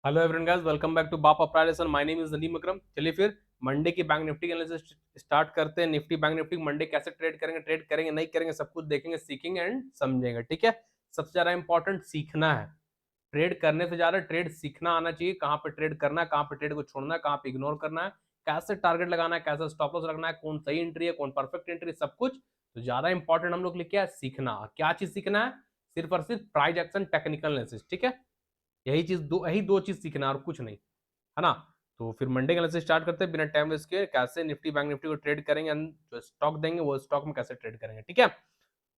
Hello everyone guys, welcome back to बाप अपराइजेशन। My name is Nadeem Akram. चलिए फिर मंडे की बैंक निफ्टी के एनालिसिस स्टार्ट करते हैं। निफ्टी बैंक निफ्टी मंडे कैसे ट्रेड करेंगे नहीं करेंगे, सब कुछ देखेंगे, सीखेंगे एंड समझेंगे। ठीक है, सबसे ज्यादा इंपॉर्टेंट सीखना है। ट्रेड करने से ज्यादा ट्रेड सीखना आना चाहिए। कहाँ पे ट्रेड करना है, कहाँ पे ट्रेड को छोड़ना है, कहाँ पे इग्नोर करना है, कैसे टारगेट लगाना है, कैसे स्टॉप लॉस रखना है, कौन सही एंट्री है, कौन परफेक्ट एंट्री, सब कुछ। तो ज्यादा इंपॉर्टेंट हम लोग लिखे है सीखना। क्या चीज सीखना है? सिर्फ और सिर्फ प्राइस एक्शन टेक्निकल एनालिसिस। ठीक है, यही दो चीज सीखना और कुछ नहीं, है ना। तो फिर मंडे के से स्टार्ट करते हैं बिना टाइम वेस्ट किए। कैसे निफ्टी बैंक निफ्टी को ट्रेड करेंगे, जो स्टॉक देंगे वो स्टॉक में कैसे ट्रेड करेंगे। ठीक है,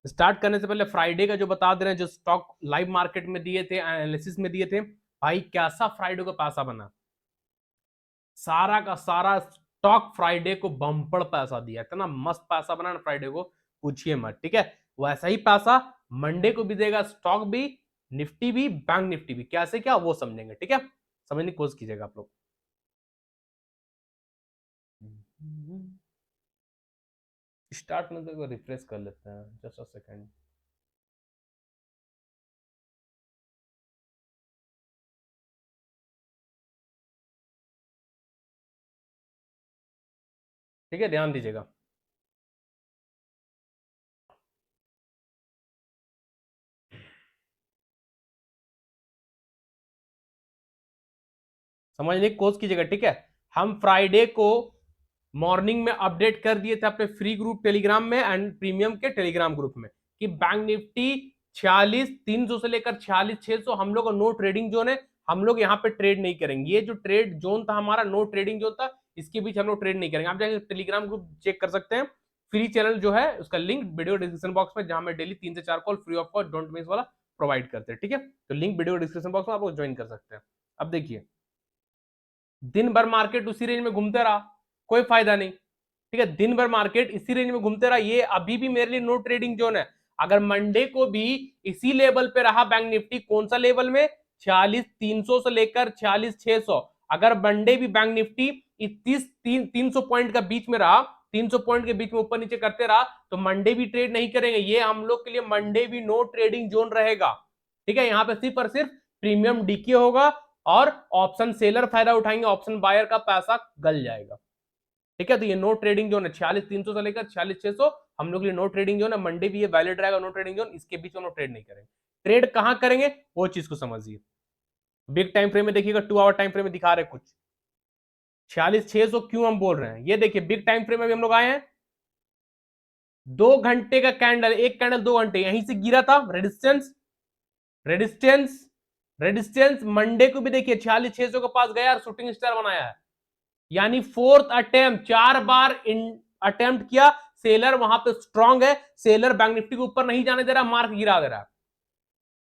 स्टार्ट करने से पहले फ्राइडे का जो बता दे रहे हैं, जो स्टॉक लाइव मार्केट में दिए थे, एनालिसिस में दिए थे, भाई कैसा फ्राइडे को पैसा बना। सारा का सारा स्टॉक फ्राइडे को बम्पर पैसा दिया, इतना मस्त पैसा बना ना फ्राइडे को, पूछिए मत। ठीक है, वैसा ही पैसा मंडे को भी देगा, स्टॉक भी, निफ्टी भी, बैंक निफ्टी भी। कैसे क्या वो समझेंगे। ठीक है, समझने की कोशिश कीजिएगा आप लोग। स्टार्ट में तो रिफ्रेश कर लेते हैं, जस्ट अ सेकंड। ठीक है, ध्यान दीजिएगा। समझने की कोशिश कीजिएगा। ठीक है, हम फ्राइडे को मॉर्निंग में अपडेट कर दिए थे अपने फ्री ग्रुप टेलीग्राम में एंड प्रीमियम के टेलीग्राम ग्रुप में कि बैंक निफ्टी 46,300 से लेकर 46,600 हम लोग का नो ट्रेडिंग जोन है। हम लोग यहाँ पे ट्रेड नहीं करेंगे। ये जो ट्रेड जोन था हमारा, नो ट्रेडिंग जोन था, इसके बीच हम लोग ट्रेड नहीं करेंगे। आप जाके टेलीग्राम ग्रुप चेक कर सकते हैं। फ्री चैनल जो है उसका लिंक वीडियो डिस्क्रिप्शन बॉक्स में, जहां मैं डेली 3 से 4 call free of cost don't miss वाला प्रोवाइड करते हैं। ठीक है, तो लिंक वीडियो डिस्क्रिप्शन बॉक्स में आप लोग ज्वाइन कर सकते हैं। अब देखिए, दिन भर मार्केट उसी रेंज में घूमते रहा, कोई फायदा नहीं। ठीक है, दिन भर मार्केट इसी रेंज में घूमते रहा, ये अभी भी मेरे लिए नो ट्रेडिंग जोन है। अगर मंडे को भी इसी लेवल पे रहा बैंक निफ्टी, कौन सा लेवल में, 46,300 से लेकर 46,600, अगर मंडे भी बैंक निफ्टी 300 पॉइंट का बीच में रहा, 300 पॉइंट के बीच में ऊपर नीचे करते रहा, तो मंडे भी ट्रेड नहीं करेंगे। ये हम लोग के लिए मंडे भी नो ट्रेडिंग जोन रहेगा। ठीक है, यहां पे सिर्फ और सिर्फ प्रीमियम डीके होगा और ऑप्शन सेलर फायदा उठाएंगे, ऑप्शन बायर का पैसा गल जाएगा। ठीक है, तो ये नो ट्रेडिंग जोन है 46,300 से लेकर 46,600, हम लोग के लिए नो ट्रेडिंग जोन है। मंडे भी ये वैलिड रहेगा नो ट्रेडिंग जोन, इसके बीच में हम लोग ट्रेड नहीं करेंगे। ट्रेड कहां करेंगे वो चीज को समझिए। बिग टाइम फ्रेम में देखिएगा, 2 आवर टाइम फ्रेम में दिखा रहे कुछ 46,600 क्यों हम बोल रहे हैं। ये देखिए, बिग टाइम फ्रेम में भी हम लोग आए हैं, 2 घंटे का कैंडल, एक कैंडल 2 घंटे यहीं से गिरा था, रेजिस्टेंस रेजिस्टेंस रेजिस्टेंस। मंडे को भी देखिए 46,600 के पास गया और शूटिंग स्टार बनाया है, यानी फोर्थ अटेम्प्ट, 4 बार अटेम्प्ट किया। सेलर वहां पे स्ट्रांग है, सेलर बैंक निफ्टी के ऊपर नहीं जाने दे रहा, मार्क गिरा दे रहा।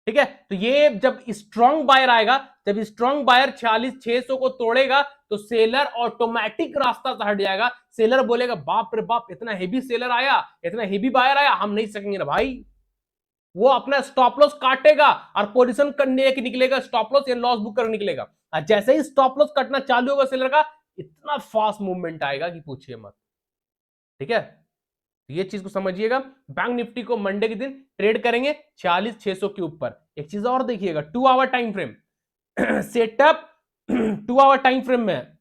ठीक है, तो ये जब स्ट्रांग बायर आएगा, जब स्ट्रांग बायर 46,600 को तोड़ेगा, तो सेलर ऑटोमेटिक रास्ता से हट जाएगा। सेलर बोलेगा बाप रे बाप, इतना हेवी सेलर आया, इतना हेवी बायर आया, हम नहीं सकेंगे ना भाई। वो अपना स्टॉप लॉस काटेगा और पोजीशन करने के निकलेगा, स्टॉप लॉस या लॉस बुक कर निकलेगा। और जैसे ही स्टॉप लॉस कटना चालू होगा सेलर का, इतना फास्ट मूवमेंट आएगा कि पूछिए मत। ठीक है, ये चीज को समझिएगा। बैंक निफ्टी को मंडे के दिन ट्रेड करेंगे 46,600 के ऊपर। एक चीज और देखिएगा, 2 hour time frame setup 2 hour time frame में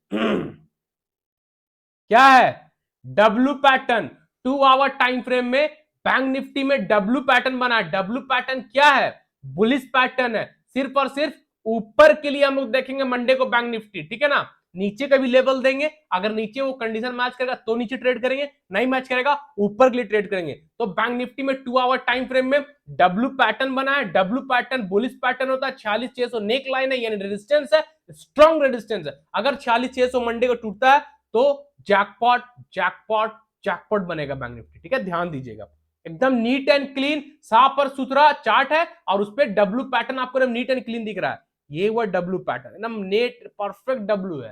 क्या है, W pattern. 2 hour time frame में बैंक निफ्टी में डब्ल्यू पैटर्न बना है। डब्ल्यू पैटर्न क्या है, बुलिश पैटर्न है। सिर्फ और सिर्फ ऊपर के लिए हम लोग देखेंगे मंडे को बैंक निफ्टी। ठीक है ना, नीचे का भी लेवल देंगे, अगर नीचे वो कंडीशन मैच करेगा तो नीचे ट्रेड करेंगे, नहीं मैच करेगा ऊपर के लिए ट्रेड करेंगे। तो बैंक निफ्टी में 2 आवर टाइम फ्रेम में डब्ल्यू पैटर्न बना है। डब्ल्यू पैटर्न बुलिश पैटर्न होता है, 46,600 नेक लाइन है, यानी रेजिस्टेंस है, स्ट्रॉन्ग रेजिस्टेंस है। अगर 46,600 मंडे को टूटता है तो जैकपॉट जैकपॉट जैकपॉट बनेगा बैंक निफ्टी। ठीक है, ध्यान दीजिएगा, एकदम नीट एंड क्लीन, साफ और सुथरा चार्ट है और उस पर डब्ल्यू पैटर्न आपको एकदम नीट एंड क्लीन दिख रहा है। ये वो डब्ल्यू पैटर्न एकदम नेट परफेक्ट डब्ल्यू है।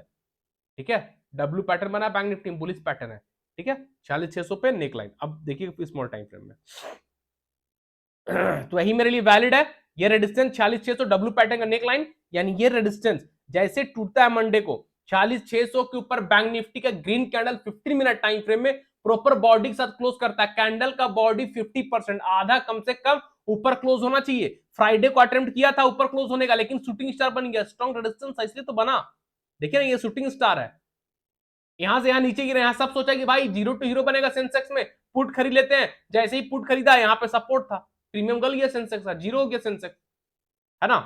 ठीक है, डब्ल्यू पैटर्न बना बैंक निफ्टी में, बुलिश पैटर्न है। ठीक है, 46,600 पे नेक लाइन। अब देखिए स्मॉल टाइम फ्रेम में तो यही मेरे लिए वैलिड है। ये रेजिस्टेंस 46,600 डब्ल्यू पैटर्न का नेक लाइन, यानी ये रेजिस्टेंस जैसे टूटता है मंडे को 46,600 के ऊपर, बैंक निफ्टी का green candle 15 minute time frame में प्रॉपर बॉडी के साथ क्लोज करता है। कैंडल का बॉडी 50%, आधा कम से कम ऊपर क्लोज होना चाहिए। फ्राइडे को अटेम्प्ट किया था ऊपर क्लोज होने का, लेकिन शूटिंग स्टार बन गया, स्ट्रॉन्ग रेजिस्टेंस है इसलिए तो बना। देखिए ना, ये शूटिंग स्टार है, यहां से यहां नीचे गिरे, यहां सब सोचा कि भाई जीरो टू हीरो बनेगा सेंसेक्स में, पुट खरीद लेते हैं, जैसे ही पुट खरीदा यहाँ पे सपोर्ट था, प्रीमियम गल गया सेंसेक्स का, जीरो हो गया सेंसेक्स, है ना।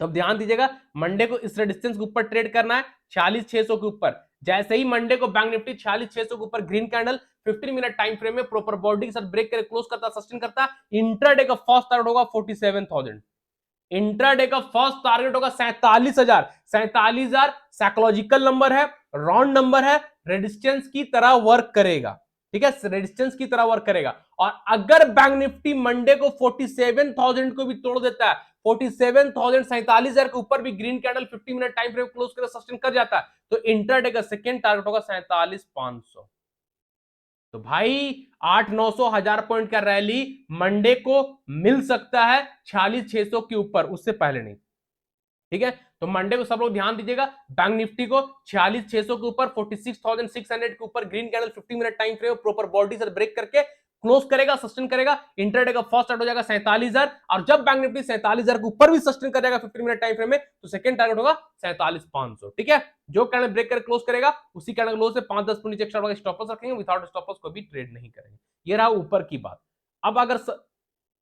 तो अब ध्यान दीजिएगा, मंडे को इस रेजिस्टेंस के ऊपर ट्रेड करना है 46,600 के ऊपर। जैसे ही मंडे को बैंक निफ्टी 46,600 के ऊपर green candle 15 minute time frame में प्रॉपर बॉडी के साथ ब्रेक करके क्लोज करता, सस्टेन करता, इंट्राडे का फर्स्ट टारगेट होगा 47,000, इंट्राडे का फर्स्ट टारगेट होगा 47,000। 47,000 साइकोलॉजिकल नंबर है, राउंड नंबर है, रेजिस्टेंस की तरह वर्क करेगा, ठीक है, रेजिस्टेंस की तरह वर्क करेगा। और अगर बैंक निफ्टी मंडे को 47,000 को भी तोड़ देता है, 47,000 47,000 के ऊपर भी green candle 50 minute time frame close कर सस्टेन कर जाता है, तो इंट्राडे का सेकंड टारगेट होगा 47,500। तो भाई 800-900 हजार पॉइंट का रैली मंडे को मिल सकता है 46,600 के ऊपर, उससे पहले नहीं, ठीक है। तो मंडे को सब लोग ध्यान दीजिएगा, बैंक निफ्टी को 46,600 के ऊपर 46,600 के ऊपर green candle 50 minute time frame proper body से ब्रेक करके क्लोज करेगा, सस्टेन करेगा, इंट्राडे का फर्स्ट टारगेट हो जाएगा 47,000, और जब बैंक निफ्टी 47,000 के ऊपर भी सस्टेन कर जाएगा 50 मिनट टाइम फ्रेम में, तो सेकंड टारगेट होगा 47,500, ठीक है। जो कैंडल ब्रेक कर क्लोज करेगा उसी कैंडल क्लोज से 5-10 पॉइंट नीचे एक्स्ट्रा स्टॉप लॉस रखेंगे, विदाउट स्टॉप लॉस को भी ट्रेड नहीं करेंगे। ये रहा ऊपर की बात। अब अगर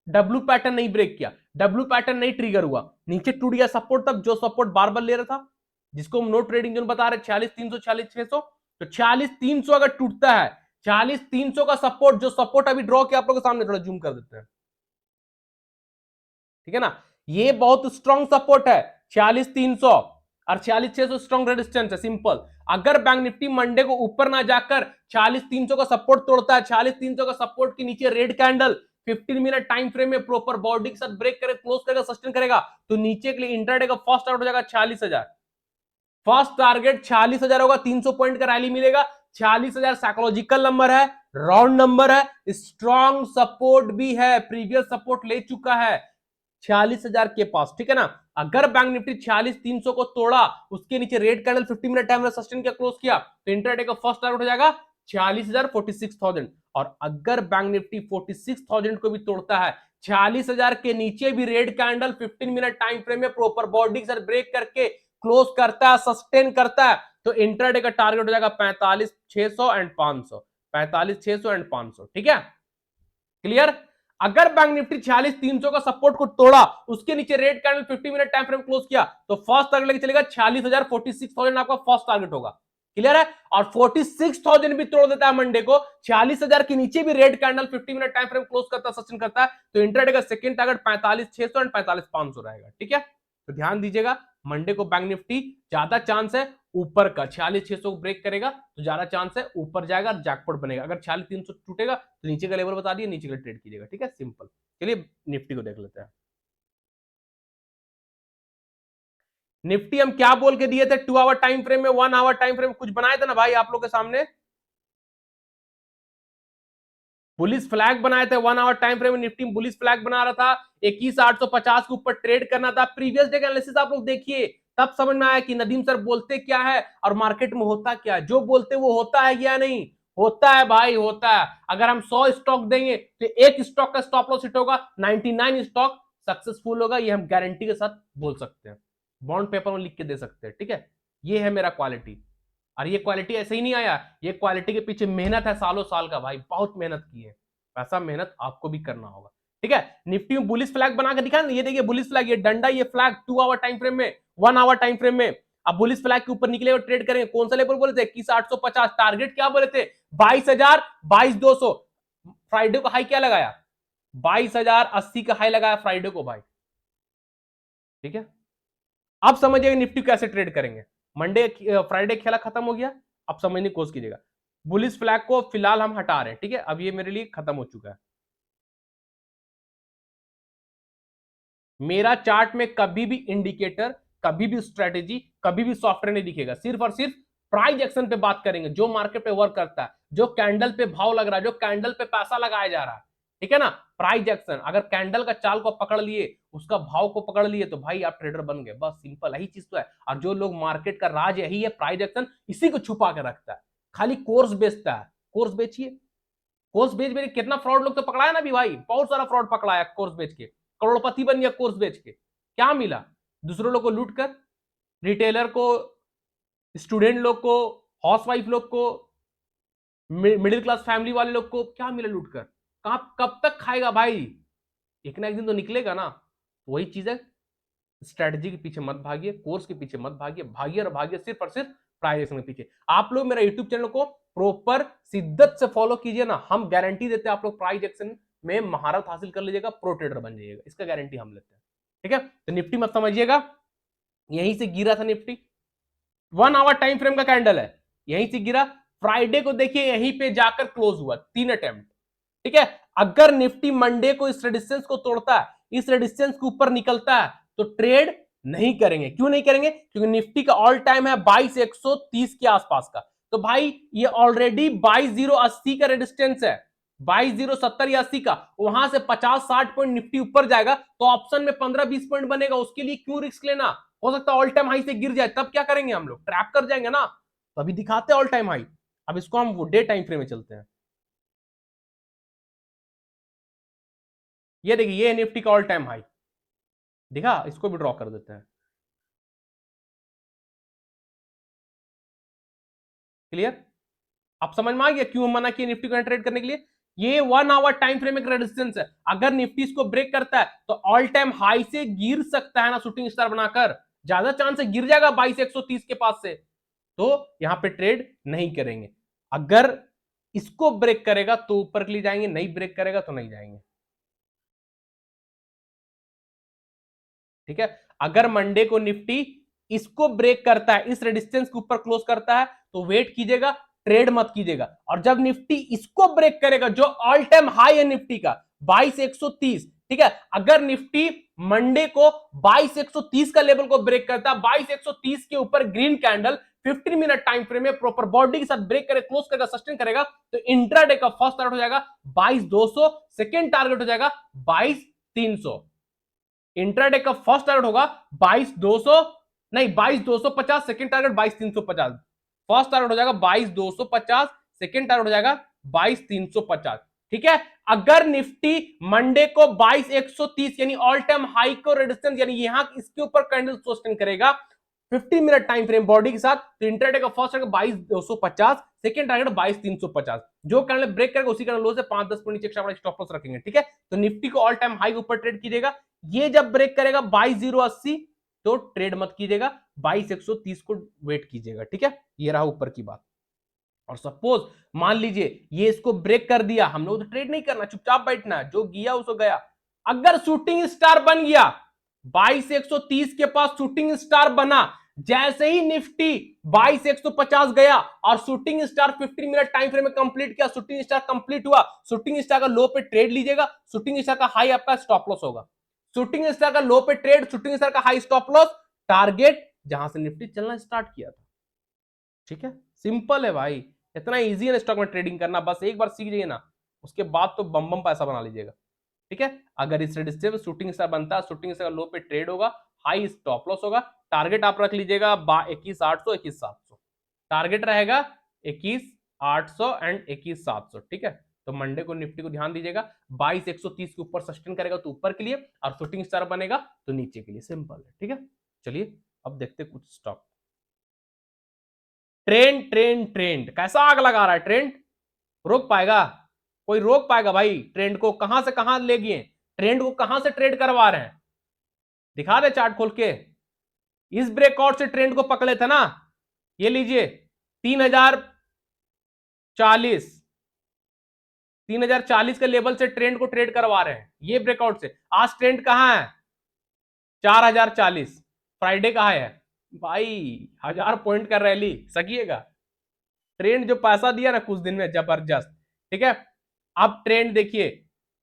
डब्ल्यू पैटर्न नहीं ब्रेक किया, डब्ल्यू पैटर्न नहीं ट्रिगर हुआ, नीचे टूट गया सपोर्ट, तब जो सपोर्ट बार बार ले रहा था, जिसको हम नो ट्रेडिंग जोन बता रहे 46,300 46,600, तो 46,300 अगर टूटता है, 46,300 का सपोर्ट, जो सपोर्ट अभी ड्रॉ किया आप लोगों के सामने, थोड़ा जूम कर देते हैं, ठीक है ना, ये बहुत स्ट्रॉन्ग सपोर्ट है 46,300, और 46,600 स्ट्रॉन्ग रेजिस्टेंस है, सिंपल। अगर बैंक निफ्टी मंडे को ऊपर ना जाकर 46,300 का सपोर्ट तोड़ता है, 46,300 का सपोर्ट के नीचे red candle 15 minute time frame में प्रॉपर बॉडी के साथ ब्रेक करे, क्लोज करेगा, सस्टेन करेगा, तो नीचे के लिए इंट्राडे का फर्स्ट टारगेट हो जाएगा 46,000, फर्स्ट टारगेट 46,000 होगा, 300 पॉइंट का रैली मिलेगा। 46,000 साइकोलॉजिकल नंबर है, राउंड नंबर है, स्ट्रॉन्ग सपोर्ट भी है, प्रीवियस सपोर्ट ले चुका है 46,000 के पास, ठीक है ना। अगर बैंक निफ्टी 46,300 को तोड़ा, उसके नीचे रेड कैंडल 50 मिनट टाइम में सस्टेन किया, क्लोज किया, तो इंट्राडे का फर्स्ट टारगेट हो जाएगा 46,000 46,000। और अगर बैंक निफ्टी 46,000 को भी तोड़ता है, 46,000 के नीचे भी red candle 15 minute time frame में प्रॉपर बॉडी के साथ ब्रेक करके क्लोज करता है, सस्टेन करता है, तो इंट्राडे का टारगेट हो जाएगा 45,600 एंड 500, 45,600 एंड 500, ठीक है, क्लियर। अगर बैंक निफ्टी 46,300 का सपोर्ट को तोड़ा, उसके नीचे red candle 50 minute time frame close किया, तो फर्स्ट टारगेट लेके चलेगा 46,000 46,000 आपका फर्स्ट टारगेट होगा, क्लियर है। और 46,000 भी तोड़ देता है मंडे को, 46,000 के नीचे भी red candle 50 minute time frame close करता है, सस्टेन करता है, तो इंट्राडे का सेकंड टारगेट 45,600 एंड 45,500 रहेगा, ठीक है। तो ध्यान दीजिएगा, मंडे को बैंक निफ्टी ज्यादा चांस है ऊपर का, 46,600 ब्रेक करेगा तो ज्यादा चांस है ऊपर जाएगा, जैकपॉट बनेगा। अगर 46,300 टूटेगा तो नीचे का लेवल बता दिए, नीचे का ट्रेड कीजिएगा, ठीक है, सिंपल। चलिए निफ्टी को देख लेते हैं। निफ्टी हम क्या बोल के दिए थे, 2 आवर टाइम फ्रेम में, 1 आवर टाइम फ्रेम कुछ बनाए थे ना भाई आप लोग के सामने, बुलिस फ्लैग बनाए थे 1 आवर टाइम फ्रेम में, निफ्टी बुलिस फ्लैग बना रहा था, 21,850 के ऊपर ट्रेड करना था। प्रीवियस डे का एनालिसिस आप लोग देखिए, तब समझ में आया कि नदीम सर बोलते क्या है और मार्केट में होता क्या है, जो बोलते वो होता है या नहीं, होता है भाई, होता है। अगर हम 100 स्टॉक देंगे तो एक स्टॉक का स्टॉप लॉस हिट होगा, 99 स्टॉक सक्सेसफुल होगा, ये हम गारंटी के साथ बोल सकते हैं, बॉन्ड पेपर में लिख के दे सकते हैं, ठीक है। ये है मेरा क्वालिटी, और ये क्वालिटी ऐसे ही नहीं आया, ये क्वालिटी के पीछे मेहनत है सालों साल का भाई, बहुत मेहनत की है, ऐसा मेहनत आपको भी करना होगा, ठीक है। निफ्टी में बुलिश फ्लैग बना के दिखा, ये देखिए बुलिश फ्लैग, ये डंडा, ये फ्लैग 2 आवर टाइम फ्रेम में, 1 आवर टाइम फ्रेम में। अब बुलिश फ्लैग के ऊपर निकले और ट्रेड करेंगे, कौन सा लेवल बोले थे, 21,850, टारगेट क्या बोले थे, 22,000 22,200। फ्राइडे को हाई क्या लगाया, 22,080 का हाई लगाया फ्राइडे को भाई, ठीक है। अब समझिए निफ्टी कैसे ट्रेड करेंगे, मंडे फ्राइडे खेला खत्म हो गया, अब समझने की कोशिश कीजिएगा। बुलिश फ्लैग को फिलहाल हम हटा रहे हैं, ठीक है, अब ये मेरे लिए खत्म हो चुका है। मेरा चार्ट में कभी भी इंडिकेटर, कभी भी स्ट्रेटेजी, कभी भी सॉफ्टवेयर नहीं दिखेगा, सिर्फ और सिर्फ प्राइस एक्शन पे बात करेंगे, जो मार्केट पे वर्क करता है, जो कैंडल पे भाव लग रहा है, जो कैंडल पे पैसा लगाया जा रहा है, ठीक है ना। प्राइस एक्शन, अगर कैंडल का चाल को पकड़ लिए, उसका भाव को पकड़ लिए, तो भाई आप ट्रेडर बन गए, बस सिंपल यही चीज तो है। और जो लोग मार्केट का राज यही है, प्राइस एक्शन, इसी को छुपा के रखता है, खाली कोर्स बेचता है, कोर्स बेचिए, कोर्स बेच बेच कितना फ्रॉड लोग तो पकड़ा है ना भी भाई, बहुत सारा फ्रॉड पकड़ा है कोर्स बेच के। करोड़पति बन गया कोर्स बेच के। क्या मिला? दूसरों लोग को लूट कर, रिटेलर को, स्टूडेंट लोग को, हाउसवाइफ लोग को, मिडिल क्लास फैमिली वाले लोग को क्या मिला लूट कर? कहां, कब तक खाएगा भाई? एक ना एक दिन तो निकलेगा ना। वही चीज है, स्ट्रेटजी के पीछे मत भागिए, कोर्स के पीछे मत भागिए, भागिए और भागिए सिर्फ और सिर्फ प्राइजेशन के पीछे। आप लोग मेरा यूट्यूब चैनल को प्रॉपर शिद्दत से फॉलो कीजिए ना, हम गारंटी देते हैं आप लोग प्राइज एक्शन में महारत हासिल कर लीजिएगा, प्रो ट्रेडर बन जाइएगा, इसका गारंटी हम लेते हैं। ठीक है, तो निफ्टी मत समझिएगा, यहीं से गिरा था निफ्टी, 1 आवर टाइम फ्रेम का कैंडल है, यहीं से गिरा। फ्राइडे को देखिए यहीं पे जाकर क्लोज हुआ, 3 अटेम्प्ट। ठीक है, अगर निफ्टी मंडे को इस रेजिस्टेंस को तोड़ता है, इस रेजिस्टेंस के ऊपर निकलता है, तो ट्रेड नहीं करेंगे। क्यों नहीं करेंगे? क्योंकि निफ्टी का ऑल टाइम है 22,130 के आसपास का। तो भाई ये ऑलरेडी 22,080 का रेजिस्टेंस है, 22,070 या 80 का, वहां से 50-60 पॉइंट निफ्टी ऊपर जाएगा तो ऑप्शन में 15-20 पॉइंट बनेगा, उसके लिए क्यों रिस्क लेना? हो सकता है ऑल टाइम हाई से गिर जाए, तब क्या करेंगे हम लोग? ट्रैप कर जाएंगे ना। तो अभी दिखाते हैं ऑल टाइम हाई। अब इसको हम वो डे टाइम फ्रेम में चलते हैं। ये देखिए, ये निफ्टी का ऑल टाइम हाई दिखा, इसको भी ड्रॉ कर देते हैं। क्लियर? अब समझ में आ गया क्यों मना किया निफ्टी को ट्रेड करने के लिए? ये 1 आवर टाइम फ्रेम एक रेजिस्टेंस है, अगर निफ्टी इसको ब्रेक करता है तो ऑल टाइम हाई से गिर सकता है ना, शूटिंग स्टार बनाकर ज्यादा चांस है गिर जाएगा 22,130 के पास से, तो यहां पे ट्रेड नहीं करेंगे। अगर इसको ब्रेक करेगा तो ऊपर के लिए जाएंगे, नहीं ब्रेक करेगा तो नहीं जाएंगे। ठीक है, अगर मंडे को निफ्टी इसको ब्रेक करता है, इस रेजिस्टेंस के ऊपर क्लोज करता है, तो वेट कीजिएगा, ट्रेड मत कीजिएगा। और जब निफ्टी इसको ब्रेक करेगा, जो ऑल टाइम हाई है निफ्टी का 22,130, ठीक है, अगर निफ्टी मंडे को 22,130 का लेवल को ब्रेक करता है, 22,130 के ऊपर green candle 15 minute time frame में प्रॉपर बॉडी के साथ ब्रेक करे, क्लोज करेगा, सस्टेन करेगा, तो इंट्राडे का फर्स्ट टारगेट हो जाएगा 22,200, सेकेंड टारगेट हो जाएगा 22,300। इंट्राडे का फर्स्ट टारगेट होगा 22,200, नहीं 22,250, सेकंड टारगेट 22,350। फर्स्ट टारगेट हो जाएगा 22,250, सेकंड टारगेट हो जाएगा 22,350। ठीक है, अगर निफ्टी मंडे को 22,130 यानी ऑल टाइम हाई को रेजिस्टेंस यानी यहां इसके ऊपर कैंडल सस्टेन करेगा 15 मिनट टाइम फ्रेम बॉडी के साथ, तो इंट्राडे का फर्स्ट टारगेट 22,250, सेकंड टारगेट 22,350। जो कैंडल ब्रेक करेगा उसी कैंडल लो से 5-10 पॉइंट नीचे एक्स्ट्रा स्टॉप लॉस रखेंगे। ठीक है, तो निफ्टी को ऑल टाइम हाई के ऊपर ट्रेड कीजिएगा। ये जब ब्रेक करेगा 22,080 तो ट्रेड मत कीजिएगा, 22,130 को वेट कीजिएगा। ठीक है, ये रहा ऊपर की बात। और सपोज मान लीजिए ये इसको ब्रेक कर दिया, हम लोग तो ट्रेड नहीं करना, चुपचाप बैठना, जो गया उसको गया। अगर शूटिंग स्टार बन गया, 22,130 के पास शूटिंग स्टार बना, जैसे ही निफ्टी 22,150 गया और shooting star 15 minute time frame में कंप्लीट किया, शूटिंग स्टार कंप्लीट हुआ, शूटिंग स्टार का लो पे ट्रेड लीजिएगा, शूटिंग स्टार का हाई आपका स्टॉप लॉस होगा। शूटिंग स्टार का लो पे ट्रेड, शूटिंग स्टार का हाई स्टॉप लॉस, टारगेट जहां से निफ्टी चलना स्टार्ट किया था। ठीक है, सिंपल है भाई, इतना इजी है स्टॉक में ट्रेडिंग करना, बस एक बार सीख जाइए ना, उसके बाद तो बम बम पैसा बना लीजिएगा। ठीक है, अगर इस रेजिस्टेंस में शूटिंग स्टार बनता है, शूटिंग स्टार लो पे ट्रेड होगा, हाई स्टॉप लॉस होगा, टारगेट आप रख लीजिएगा 21,800 21,700, टारगेट रहेगा 21,800 एंड 21,700। ठीक है, तो मंडे को निफ्टी को ध्यान दीजिएगा, 22,130 के ऊपर सस्टेन करेगा तो ऊपर के लिए, और शूटिंग स्टार बनेगा तो नीचे के लिए, सिंपल है। ठीक है, चलिए अब देखते कुछ स्टॉक। ट्रेंड ट्रेंड ट्रेंड कैसा आग लगा रहा है, ट्रेंड रोक पाएगा? कोई रोक पाएगा भाई? ट्रेंड को कहां से कहां ले गए, ट्रेंड को कहां से ट्रेड करवा रहे हैं, दिखा दे चार्ट खोल के। इस ब्रेकआउट से ट्रेंड को पकड़े थे ना, ये लीजिए 3,040, 3,040 के लेवल से ट्रेंड को ट्रेड करवा रहे हैं, ये ब्रेकआउट से। आज ट्रेंड कहां है? 4,040, फ्राइडे कहां है भाई? 1,000 पॉइंट का रैली, सकिएगा। ट्रेंड जो पैसा दिया ना कुछ दिन में, जबरदस्त। ठीक है, अब ट्रेंड देखिए,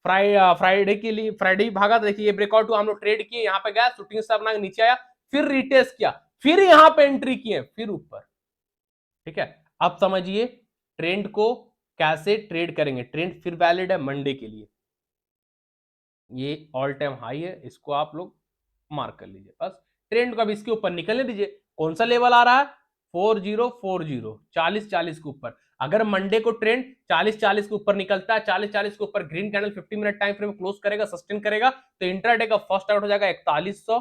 फ्राइडे के लिए, फ्राइडे भागा, देखिए ये ब्रेकआउट हुआ, हम लोग ट्रेड किए, यहां पे गया, शूटिंग स्टार बना के नीचे आया, फिर रिटेस्ट किया, फिर यहां पे एंट्री किए, फिर ऊपर। ठीक है, अब समझिए ट्रेंड को कैसे ट्रेड करेंगे। ट्रेंड फिर वैलिड है मंडे के लिए, ये ऑल टाइम हाई है, इसको आप लोग मार्क कर लीजिए बस। ट्रेंड को अब इसके ऊपर निकलने दीजिए, कौन सा लेवल आ रहा है? 4040, 40 के ऊपर। अगर मंडे को ट्रेंड 40-40 के ऊपर निकलता है, 40-40 के ऊपर green candle 50 minute time frame close करेगा, सस्टेन करेगा, तो इंट्राडे का फर्स्ट टारगेट हो जाएगा 4100,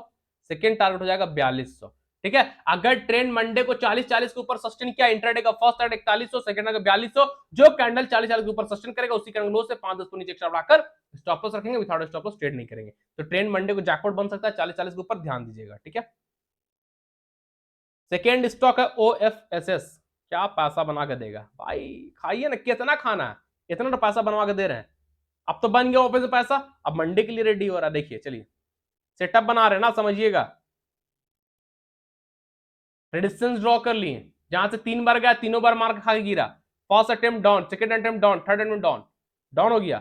सेकंड टारगेट हो जाएगा 4200। ठीक है, अगर ट्रेंड मंडे को 40-40 के ऊपर सस्टेन किया, इंट्राडे का फर्स्ट टारगेट 4100, सेकंड टारगेट 4200, जो कैंडल 40-40 के ऊपर सस्टेन करेगा उसी कैंडल लो से 5-10 पॉइंट नीचे एक्स्ट्रा बढ़ाकर स्टॉप लॉस रखेंगे, विदाउट स्टॉप लॉस ट्रेड नहीं करेंगे। तो ट्रेंड मंडे को जैकपॉट बन सकता है 40-40 के ऊपर, ध्यान दीजिएगा। ठीक है, सेकेंड स्टॉक है OFSS। क्या पैसा बना के देगा भाई, खाइए ना, कितना खाना है, इतना तो पैसा बनवा के दे रहे हैं। अब तो बन गया ऑफिस में पैसा, अब मंडे के लिए रेडी हो रहा है। देखिए चलिए सेटअप बना रहे हैं ना, समझिएगा। रेजिस्टेंस ड्रॉ कर लिए, जहां से 3 बार गया, तीनों बार मार खा के गिरा। First attempt down, second attempt down, third attempt down, down हो गया।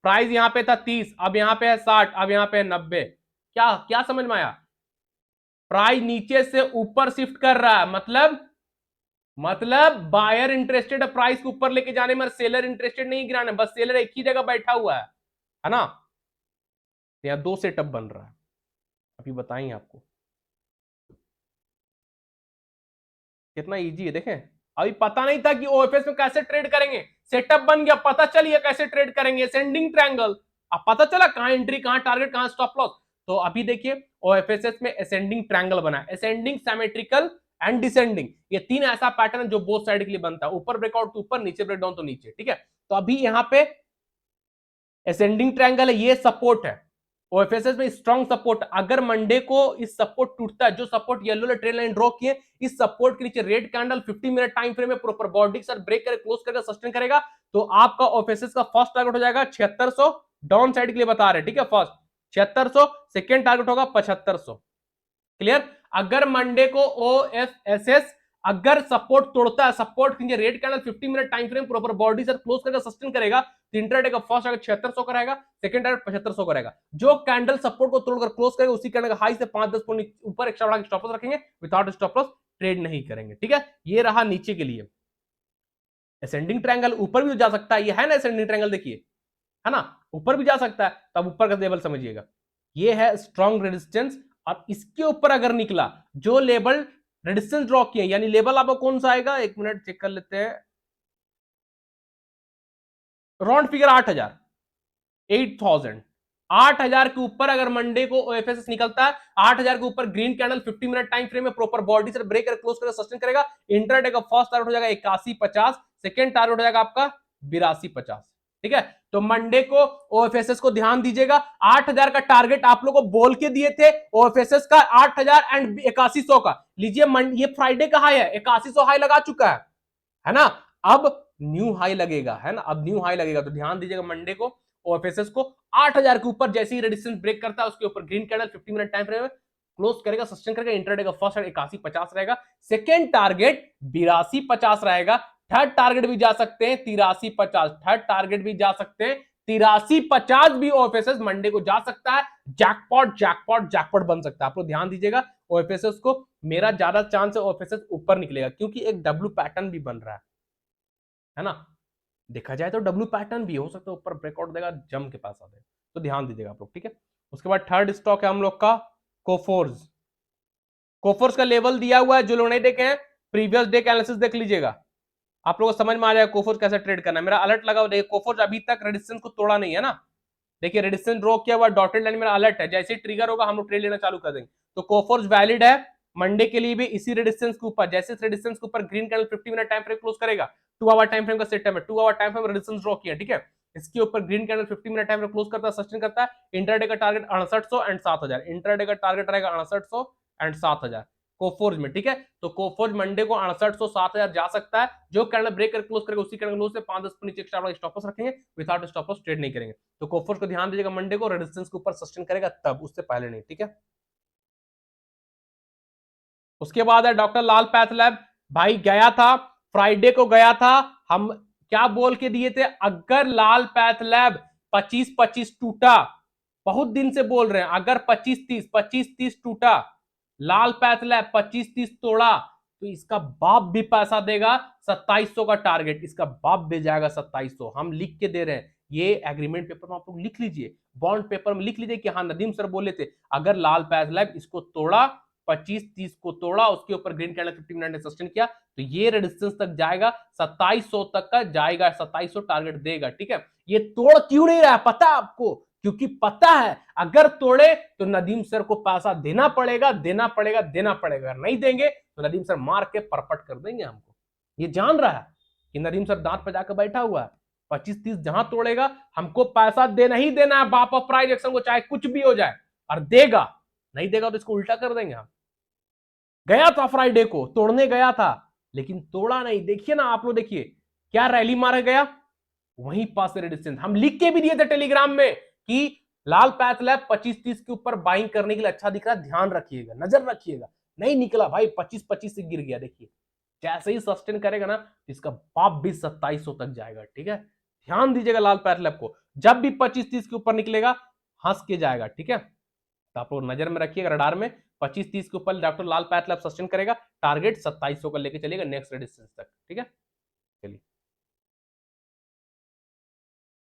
प्राइस यहां पे था 30, अब यहां पे है 60, अब यहां पे है 90। क्या क्या समझ में आया? प्राइस नीचे से ऊपर शिफ्ट कर रहा है, मतलब बायर इंटरेस्टेड है प्राइस को ऊपर लेके जाने में, सेलर इंटरेस्टेड नहीं गिराने, बस सेलर एक ही जगह बैठा हुआ है ना। यहां 2 सेटअप बन रहा है, अभी बताएंगे आपको कितना इजी है। देखें, अभी पता नहीं था कि ओएफएस में कैसे ट्रेड करेंगे, सेटअप बन गया, पता चल गया कैसे ट्रेड करेंगे। असेंडिंग ट्रायंगल, अब पता चला कहां एंट्री, कहां टारगेट, कहां स्टॉप लॉस। तो अभी देखिए ओएफएसएस में असेंडिंग ट्रायंगल बना है, असेंडिंग, सिमेट्रिकल एंड डिसेंडिंग, ये 3 ऐसा पैटर्न जो बोथ साइड के लिए बनता है, ऊपर ब्रेकआउट तो ऊपर, नीचे ब्रेकडाउन तो नीचे। ठीक है, तो अभी यहां पे असेंडिंग ट्रायंगल है, ये सपोर्ट है ओएफएसएस में, स्ट्रॉन्ग सपोर्ट। अगर मंडे को इस सपोर्ट टूटता है, जो support yellow trail line draw किए, इस सपोर्ट के नीचे red candle 50 minute time frame में प्रॉपर बॉडी के साथ ब्रेक करे, क्लोज करके सस्टेन करेगा, तो आपका ओएफएसएस का फर्स्ट टारगेट हो जाएगा 7600, डाउन साइड के लिए बता रहे हैं। ठीक है, फर्स्ट 7600, सेकेंड टारगेट होगा 7500। क्लियर? अगर मंडे को ओएफएसएस अगर सपोर्ट तोड़ता है, सपोर्ट के नीचे red candle 50 minute time frame proper body से क्लोज करके सस्टेन करेगा, तो इंट्राडे का फर्स्ट टारगेट 7600 का रहेगा, सेकंड टारगेट 7500 का रहेगा। जो कैंडल सपोर्ट को तोड़कर क्लोज करेगा उसी कैंडल का हाई से 5-10 पॉइंट ऊपर एक्स्ट्रा बढ़ा के स्टॉप लॉस रखेंगे, विदाउट स्टॉप लॉस ट्रेड नहीं करेंगे। ठीक है, ये रहा नीचे के लिए। असेंडिंग ट्रायंगल ऊपर भी जा सकता है, ये है ना असेंडिंग ट्रायंगल, देखिए है ना, ऊपर भी जा सकता है, तब ऊपर का लेवल समझिएगा, ये है स्ट्रॉन्ग रेजिस्टेंस। और इसके ऊपर अगर निकला, जो लेवल रेजिस्टेंस ड्रॉ किया, यानी लेवल आपको कौन सा आएगा, एक मिनट चेक कर लेते हैं, राउंड फिगर 8000, 8000 के ऊपर अगर मंडे को ओएफएसएस निकलता है, 8000 के ऊपर green candle 50 minute time frame में प्रॉपर बॉडी से ब्रेक कर क्लोज कर सस्टेन करेगा, इंट्राडे का फर्स्ट टारगेट हो जाएगा 8150, सेकंड टारगेट हो जाएगा आपका 8250। ठीक है, तो मंडे को ओएफएसएस को ध्यान दीजिएगा, 8000 का टारगेट आप लोगों को बोल के दिए थे, ओएफएसएस का 8000 एंड 8100 का लीजिए। ये फ्राइडे का हाई है, 8100 हाई लगा चुका है ना, अब न्यू हाई लगेगा, है ना, अब न्यू हाई लगेगा, तो ध्यान दीजिएगा मंडे को ओएफएसएस को 8000 के ऊपर जैसे ही रेजिस्टेंस ब्रेक करता है, उसके ऊपर green candle 50 minute time frame में क्लोज करेगा, सस्टेन करेगा, इंट्राडे का फर्स्ट टारगेट 8150 रहेगा, सेकंड टारगेट 8250 रहेगा, थर्ड टारगेट भी जा सकते हैं 8350, थर्ड टारगेट भी जा सकते हैं 8350 भी ओएफएसएस मंडे को जा सकता है। जैकपॉट जैकपॉट जैकपॉट बन सकता है, आप लोग ध्यान दीजिएगा ओएफएसएस को, मेरा ज्यादा चांस है ओएफएसएस ऊपर निकलेगा, क्योंकि एक डब्ल्यू पैटर्न भी बन रहा है ना, देखा जाए तो डब्ल्यू पैटर्न भी हो सकता है ऊपर ब्रेकआउट देगा, जम के पास आ जाए, तो ध्यान दीजिएगा आप लोग। ठीक है, उसके बाद थर्ड स्टॉक है हम लोग का कोफोर्स। कोफोर्स का लेवल दिया हुआ है, जो लोग नहीं देखे हैं प्रीवियस डे का एनालिसिस देख लीजिएगा, आप लोगों को समझ में आ जाएगा कोफोर्स कैसे ट्रेड करना है। मेरा अलर्ट लगा हुआ, देखिए कोफोर्स अभी तक रेजिस्टेंस को तोड़ा नहीं है ना, देखिए रेजिस्टेंस ड्रॉ किया हुआ, डॉटेड लाइन मेरा अलर्ट है, जैसे ट्रिगर होगा हम लोग ट्रेड लेना चालू कर देंगे। तो कोफोर्स वैलिड है मंडे के लिए भी इसी रेजिस्टेंस के ऊपर, जैसे रेजिस्टेंस के ऊपर green candle 50 minute time frame close करेगा, 2 आवर टाइम फ्रेम का सेटअप है, 2 hour time frame resistance draw किया। ठीक है, इसके ऊपर green candle 50 minute time frame close करता है, सस्टेन करता है, इंट्राडे का टारगेट 6800 एंड 7000, इंट्राडे का टारगेट रहेगा 6800 एंड 7000 कोफोर्ज में। ठीक है, तो कोफोर्ज मंडे को 6800 7000 जा सकता है, जो कैंडल ब्रेक कर क्लोज करेगा उसी कैंडल क्लोज से 5-10 नीचे एक्स्ट्रा स्टॉप लॉस रखेंगे, विदाउट स्टॉप लॉस ट्रेड नहीं करेंगे। तो कोफोर्ज को ध्यान दीजिएगा, मंडे को रेजिस्टेंस के ऊपर सस्टेन करेगा तब, उससे पहले नहीं। ठीक है, उसके बाद है डॉक्टर लाल पैथलैब, भाई गया था फ्राइडे को, गया था, हम क्या बोल के दिए थे, अगर लाल पैथलैब 25-25 टूटा, बहुत दिन से बोल रहे हैं, अगर 25-30 टूटा, लाल पैथलैब 25-30 तोड़ा, तो इसका बाप भी पैसा देगा 2700 का टारगेट, इसका बाप भी जाएगा 2700, हम लिख के दे रहे हैं, ये एग्रीमेंट पेपर में आप लोग लिख लीजिए, बॉन्ड पेपर में लिख लीजिए कि हाँ नदीम सर बोले थे, अगर लाल पैथलैब इसको तोड़ा 25-30 को तोड़ा, उसके ऊपर ग्रीन कैंडल 50 मिनट ने सस्टेन किया, तो ये रेजिस्टेंस तक जाएगा, 2700 तक का जाएगा, 2700 टारगेट देगा। ठीक है, ये तोड़ क्यों नहीं रहा पता है आपको? क्योंकि पता है अगर तोड़े तो नदीम सर को पैसा देना पड़ेगा, देना पड़ेगा, देना पड़ेगा। नहीं देंगे तो नदीम सर मार के परपट कर देंगे हमको। ये जान रहा है कि नदीम सर दांत पे जाकर बैठा हुआ है। 25-30 जहां तोड़ेगा हमको पैसा देना ही देना है, बाप ऑफ प्राइज एक्शन को, चाहे कुछ भी हो जाए, और देगा। नहीं देगा तो इसको उल्टा कर देंगे हम। गया था फ्राइडे को, तोड़ने गया था, लेकिन तोड़ा नहीं। देखिए ना आप लोग, देखिए क्या रैली मारा गया, वहीं पास रेजिस्टेंस। हम लिख के भी दिए थे टेलीग्राम में कि लाल पैथ लैब 25-30 के ऊपर बाइंग करने के लिए अच्छा दिख रहा है, ध्यान रखिएगा, नजर रखिएगा। नहीं निकला भाई, 25-25 से गिर गया। देखिए जैसे ही सस्टेन करेगा ना, इसका बाप भी 2700 तक जाएगा। ठीक है, ध्यान दीजिएगा लाल पैथ लैब को, जब भी 25-30 के ऊपर निकलेगा हंस के जाएगा। ठीक है, तो आप लोग नजर में रखिएगा, रडार में 25-30 के ऊपर डॉक्टर लाल पैथ लैब सस्टेन करेगा, टारगेट 2700 का लेके चलेगा नेक्स्ट रेजिस्टेंस तक। ठीक है, चलिए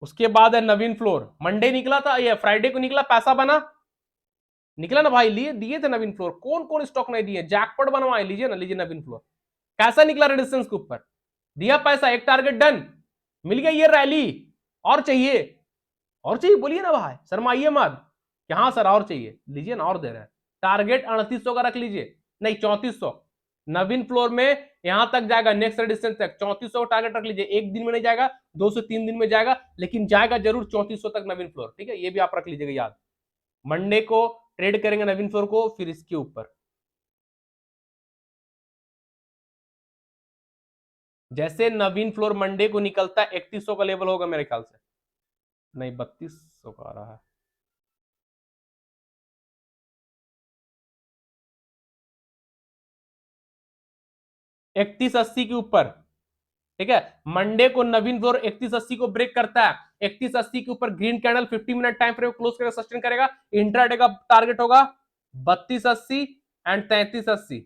उसके बाद है नवीन फ्लोर। मंडे निकला था, ये फ्राइडे को निकला, पैसा बना, निकला ना भाई, लिए दिए थे नवीन फ्लोर। कौन कौन स्टॉक नहीं दिए, जैकपॉट बनवाए, लीजिए ना, लीजिए नवीन फ्लोर। कैसा निकला रेजिस्टेंस के ऊपर, दिया पैसा, एक टारगेट डन, मिल गया ये रैली। और चाहिए, और चाहिए बोलिए ना भाई, शर्माइए मत कि हाँ सर और चाहिए, लीजिए ना, और दे रहे हैं। टारगेट 3800 का रख लीजिए, नहीं 3400। नवीन फ्लोर में यहां तक जाएगा, नेक्स्ट रेजिस्टेंस तक 3400 टारगेट रख लीजिए। एक दिन में नहीं जाएगा, 2 से 3 दिन में जाएगा, लेकिन जाएगा जरूर 3400 तक नवीन फ्लोर। ठीक है, ये भी आप रख लीजिएगा याद। मंडे को ट्रेड करेंगे नवीन फ्लोर को, फिर इसके ऊपर जैसे नवीन फ्लोर मंडे को निकलता है 3100 का लेवल होगा मेरे ख्याल से, नहीं 3200 का आ रहा है। 3180 के ऊपर। ठीक है, मंडे को नवीन फ्लोर 3180 को ब्रेक करता है, 3180 के ऊपर green candle 50 minute time frame close करके सस्टेन करेगा। इंट्राडे का टारगेट होगा 3280 एंड 3380।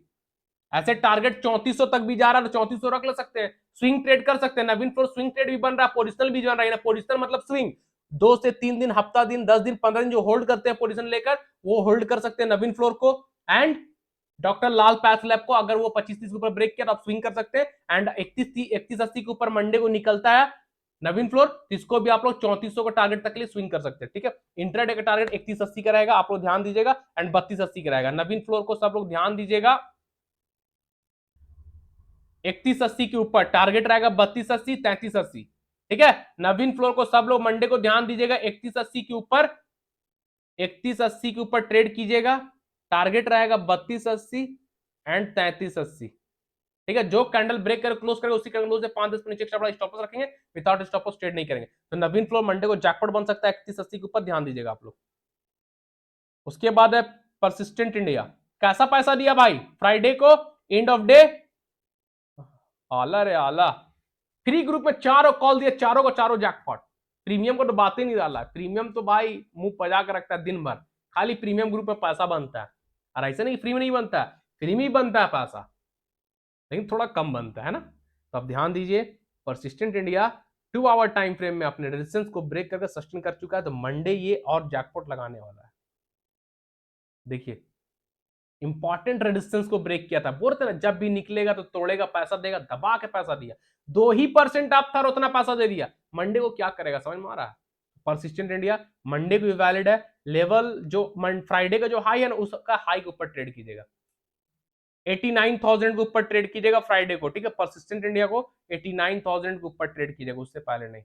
ऐसे टारगेट 3400 तक भी जा रहा है तो 3400 रख ले सकते हैं, स्विंग ट्रेड कर सकते हैं। नवीन फ्लोर स्विंग ट्रेड भी बन रहा है, पोजिशनल भी बन रहा है। पोजिशनल मतलब स्विंग, 2 से 3 दिन, हफ्ता दिन, 10 दिन, 15 दिन जो होल्ड करते हैं पोजिशन लेकर, वो होल्ड कर सकते हैं नवीन फ्लोर को। And doctor Lal path lab को अगर वो 25-30 के ऊपर ब्रेक किया तो आप स्विंग कर सकते हैं। एंड 3180 के ऊपर मंडे को निकलता है नवीन फ्लोर, तो इसको भी आप लोग 3400 का टारगेट तक के लिए स्विंग कर सकते हैं। ठीक है, इंट्राडे का टारगेट 3180 का रहेगा, आप लोग ध्यान दीजिएगा, एंड 3280 का रहेगा। नवीन फ्लोर को सब लोग ध्यान दीजिएगा, 3180 के ऊपर टारगेट रहेगा 3280, 3380। ठीक है, नवीन फ्लोर को सब लोग मंडे को ध्यान दीजिएगा, 3180 के ऊपर, 3180 के ऊपर ट्रेड कीजिएगा, टारगेट रहेगा 3280 एंड 3380। ठीक है, जो कैंडल ब्रेक कर क्लोज करेगा उसी कैंडल से 5-10 मिनट नीचे स्टॉप लॉस रखेंगे, विदाउट स्टॉप लॉस ट्रेड नहीं करेंगे। तो नवीन फ्लोर मंडे को जैकपॉट बन सकता है 3180 के ऊपर, ध्यान दीजिएगा आप लोग। उसके बाद है परसिस्टेंट इंडिया, कैसा पैसा दिया भाई फ्राइडे को, एंड ऑफ डे आला रे आला। फ्री ग्रुप में चारों कॉल दिए, चारों को चारों जैकपॉट। प्रीमियम को तो बात ही नहीं डाला, प्रीमियम तो भाई मुंह पजा कर रखता है दिन भर, खाली प्रीमियम ग्रुप में पैसा बनता है। और ऐसा नहीं फ्री में नहीं बनता है, फ्री में ही बनता है पैसा, लेकिन थोड़ा कम बनता है ना। तो आप ध्यान दीजिए, persistent India 2 hour time frame में अपने रेजिस्टेंस को ब्रेक करके सस्टेन कर चुका है, तो मंडे ये और जैकपॉट लगाने वाला है। देखिए इंपॉर्टेंट रेजिस्टेंस को ब्रेक किया था, बोलते ना जब भी निकलेगा तो तोड़ेगा, पैसा देगा, दबा के पैसा दिया, 2% आप था और उतना पैसा दे दिया। मंडे को क्या करेगा समझ में आ रहा है। परसिस्टेंट इंडिया मंडे को भी वैलिड है, लेवल जो फ्राइडे का जो हाई है ना, उसका हाई के ऊपर ट्रेड कीजिएगा, 89,000 के ऊपर ट्रेड कीजिएगा फ्राइडे को। ठीक है, परसिस्टेंट इंडिया को 89,000 के ऊपर ट्रेड कीजिएगा, उससे पहले नहीं।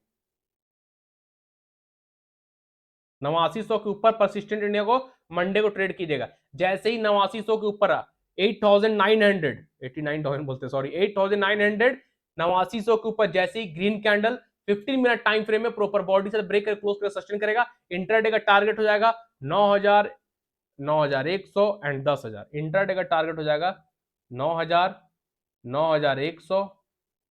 8900 के ऊपर परसिस्टेंट इंडिया को मंडे को ट्रेड कीजिएगा। जैसे ही 8900 के ऊपर 8,900, 89,000 बोलते सॉरी, 8,900, 8900 के ऊपर जैसे ही green candle 15 minute time frame में प्रॉपर बॉडी से ब्रेक कर क्लोज कर सस्टेन करेगा, इंट्राडे का टारगेट हो जाएगा 9,000, 9,100 एंड 10,000। इंट्राडे का टारगेट हो जाएगा 9,000, 9,100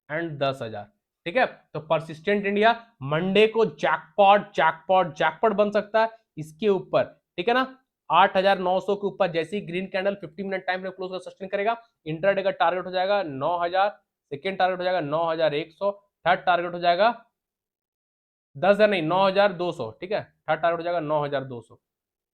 एंड 10,000। ठीक है, तो परसिस्टेंट इंडिया मंडे को जैकपॉट जैकपॉट जैकपॉट बन सकता है इसके ऊपर। ठीक है ना, 8,900 के ऊपर जैसे ही green candle 50 minute time frame close कर सस्टेन करेगा, इंट्राडे का टारगेट हो जाएगा 9,000, सेकेंड टारगेट हो जाएगा 9,100, थर्ड टारगेट हो जाएगा 10,000 नहीं 9,200। ठीक है, थर्ड टारगेट हो जाएगा 9,200।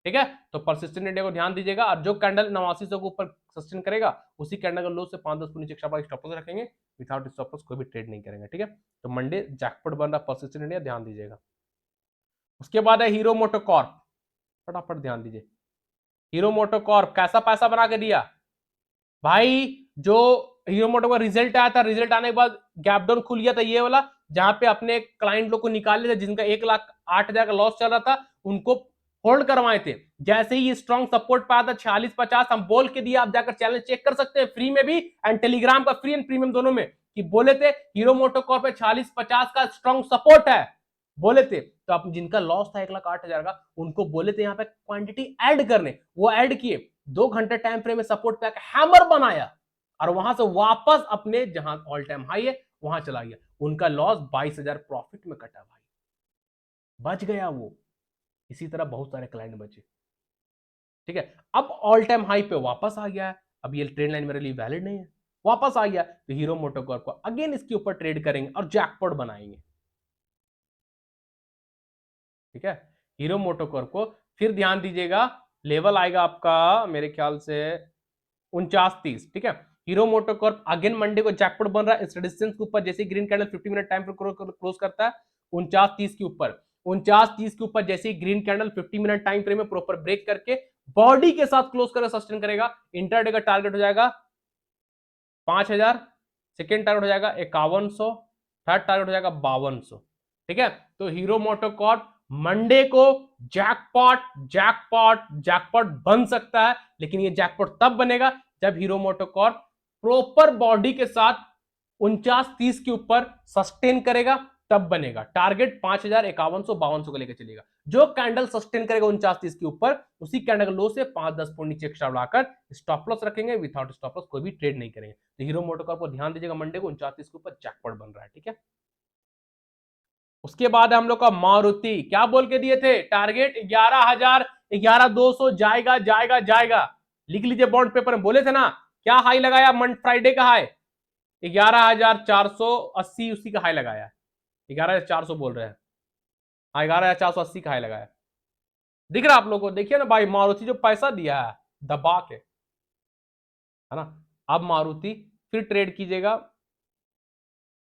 ठीक है, तो परसिस्टेंट इंडिया को ध्यान दीजिएगा, और जो कैंडल 8900 के ऊपर सस्टेन करेगा, उसी कैंडल का लो से 5-10 पॉइंट नीचे एक्स्ट्रा स्टॉप लॉस रखेंगे, विदाउट स्टॉप लॉस कोई भी ट्रेड नहीं करेंगे, ठीक है। तो मंडे जैकपॉट बन रहा परसिस्टेंट इंडिया, ध्यान दीजिएगा। उसके बाद है हीरो मोटोकॉर्प, फटाफट ध्यान दीजिए। हीरो मोटोकॉर्प कैसा पैसा बना के दिया भाई, जो हीरो मोटो का रिजल्ट आया था, रिजल्ट आने के बाद गैप डाउन खुल गया था ये वाला, जहां पे अपने क्लाइंट लोग को निकाले थे जिनका 1,08,000 का लॉस चल रहा था, उनको होल्ड करवाए थे। जैसे ही स्ट्रॉन्ग सपोर्ट पाया था 46-50, हम बोल के दिया, आप जाकर चैनल चेक कर सकते हैं फ्री में भी एंड टेलीग्राम का फ्री एंड प्रीमियम दोनों में, कि बोले थे हीरो मोटोकॉर्प पे 40-50 का स्ट्रॉन्ग सपोर्ट है, बोले थे। तो आप जिनका लॉस था 1,08,000 का, उनको बोले थे यहाँ पे क्वांटिटी ऐड करने, वो ऐड किए, 2 घंटे टाइम फ्रेम में सपोर्ट पे हैमर बनाया और वहां से वापस अपने जहां ऑल टाइम हाई है वहां चला गया। उनका लॉस 22,000 प्रॉफिट में कटा भाई, बच गया वो। इसी तरह बहुत सारे क्लाइंट बचे, ठीक है। अब ऑल टाइम हाई पे वापस आ गया है, अब ये ट्रेड लाइन मेरे लिए वैलिड नहीं है, वापस आ गया, तो हीरो मोटोकॉर्प को अगेन इसके ऊपर ट्रेड करेंगे और जैकपॉट बनाएंगे, ठीक है। हीरो मोटोकॉर्प को फिर ध्यान दीजिएगा, लेवल आएगा आपका मेरे ख्याल से 49-30, ठीक है। हीरो मोटोकॉर्प अगेन मंडे को जैकपॉट बन रहा है इस रेजिस्टेंस के ऊपर, जैसे green candle 50 minute time close करता है 49-30 के ऊपर, 49-30 के ऊपर जैसे ही green candle 50 minute time frame में प्रॉपर ब्रेक करके बॉडी के साथ क्लोज कर सस्टेन करेगा, इंटरडे का टारगेट हो जाएगा 5,000, सेकेंड टारगेट हो जाएगा 5100, थर्ड टारगेट हो जाएगा 5200, ठीक है। तो हीरो मोटोकॉर्प मंडे को जैकपॉट जैकपॉट जैकपॉट बन सकता है, लेकिन ये जैकपॉट तब बनेगा जब हीरो मोटोकॉर्प प्रॉपर बॉडी के साथ 49-30 के ऊपर सस्टेन करेगा, तब बनेगा। टारगेट 5,000, 5100, 5200 को लेकर चलेगा। जो कैंडल सस्टेन करेगा 49-30 के ऊपर, उसी कैंडल लो से 5-10 पॉइंट नीचे एक्स्ट्रा बढ़ाकर स्टॉप लॉस रखेंगे, विदाउट स्टॉप लॉस कोई भी ट्रेड नहीं करेंगे। तो हीरो मोटोकॉर्प को ध्यान दीजिएगा, मंडे को 49-30 के ऊपर जैकपॉट बन रहा है, ठीक है। उसके बाद हम लोग का मारुति, क्या बोल के दिए थे, टारगेट 11,000, 11,200 जाएगा जाएगा जाएगा, लिख लीजिए बॉन्ड पेपर में, बोले थे ना। क्या हाई लगाया फ्राइडे का हाई 11,480, उसी का हाई लगाया, 11,400 बोल रहे हैं, हाँ 11,480 का हाई लगाया, दिख रहा आप लोगों को, देखिए ना भाई, मारुति जो पैसा दिया है दबा के, है ना। अब मारुति फिर ट्रेड कीजिएगा,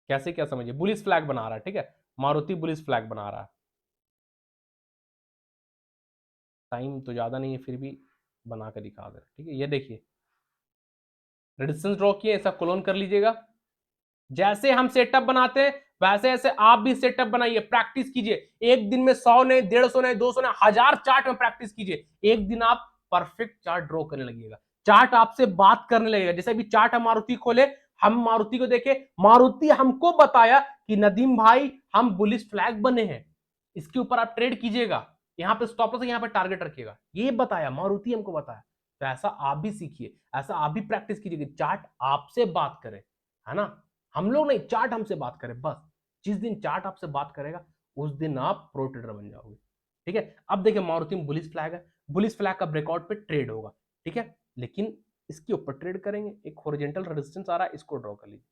कैसे क्या समझिए, बुलिश फ्लैग बना रहा है, ठीक है, मारुति बुलिश फ्लैग बना रहा है। टाइम तो ज्यादा नहीं है, फिर भी बना कर दिखा दे, ठीक है। ये देखिए रेजिस्टेंस ड्रॉ किए, ऐसा क्लोन कर लीजिएगा। जैसे हम सेटअप बनाते हैं वैसे ऐसे आप भी सेटअप बनाइए, प्रैक्टिस कीजिए। एक दिन में 100 नहीं, 150 नहीं, 200 नहीं, 1000 चार्ट में प्रैक्टिस कीजिए। एक दिन आप परफेक्ट चार्ट ड्रॉ करने लगेगा, चार्ट आपसे बात करने लगेगा। जैसे अभी चार्ट हम मारुति खोले, हम मारुति को देखे, मारुति हमको बताया कि नदीम भाई हम बुलिश फ्लैग बने हैं, इसके ऊपर आप ट्रेड कीजिएगा, यहाँ पे स्टॉप लॉस है, यहाँ पे टारगेट रखिएगा, ये बताया, मारुति हमको बताया। तो ऐसा आप भी सीखिए, ऐसा आप भी प्रैक्टिस कीजिए, चार्ट आपसे बात करे, है ना। हम लोग नहीं, चार्ट हमसे बात करे बस। जिस दिन चार्ट आपसे बात करेगा उस दिन आप प्रो ट्रेडर बन जाओगे, ठीक है। अब देखिए मारुति में बुलिश फ्लैग है, बुलिश फ्लैग का ब्रेकआउट पे ट्रेड होगा, ठीक है, लेकिन इसके ऊपर ट्रेड करेंगे। एक हॉरिजॉन्टल रेजिस्टेंस आ रहा है, इसको ड्रॉ कर लीजिए,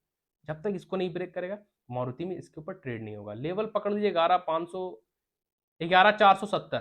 जब तक इसको नहीं ब्रेक करेगा मारुति में इसके ऊपर ट्रेड नहीं होगा। लेवल पकड़ लीजिए 11,500, 11,470,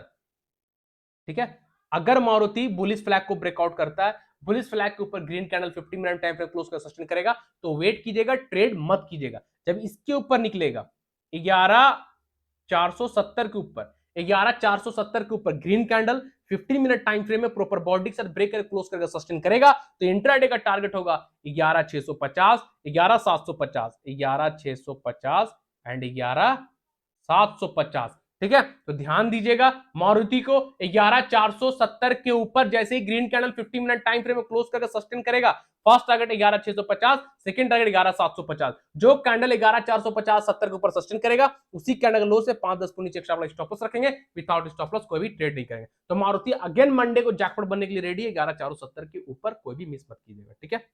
ठीक है। अगर मारुति बुलिश फ्लैग को ब्रेकआउट करता है, बुलिश फ्लैग के ऊपर green candle 50 minute time frame close कर सस्टेन करेगा, तो वेट कीजिएगा, ट्रेड मत कीजिएगा। जब इसके ऊपर निकलेगा 11,470 के ऊपर, 11,470 के ऊपर green candle 15 minute time frame में प्रॉपर बॉडी के साथ ब्रेक करके क्लोज करके सस्टेन करेगा, तो इंट्राडे का टारगेट होगा 11,650, 11,750, 11,650 एंड 11,750, ठीक है। तो ध्यान दीजिएगा, मारुति को 11,470 के ऊपर जैसे ही green candle 50 minute time frame में क्लोज करके सस्टेन करेगा, फर्स्ट टारगेट 11,650, सेकंड टारगेट 11,750। जो कैंडल 11,450 70 के ऊपर सस्टेन करेगा, उसी कैंडल लो से 5-10 पॉइंट नीचे एक्स्ट्रा स्टॉप लॉस रखेंगे, विदाउट स्टॉप लॉस कोई भी ट्रेड नहीं करेंगे। तो मारुति अगेन मंडे को जैकपॉट बनने के लिए रेडी है, 11,470 के ऊपर कोई भी मिस मत कीजिएगा, ठीक है।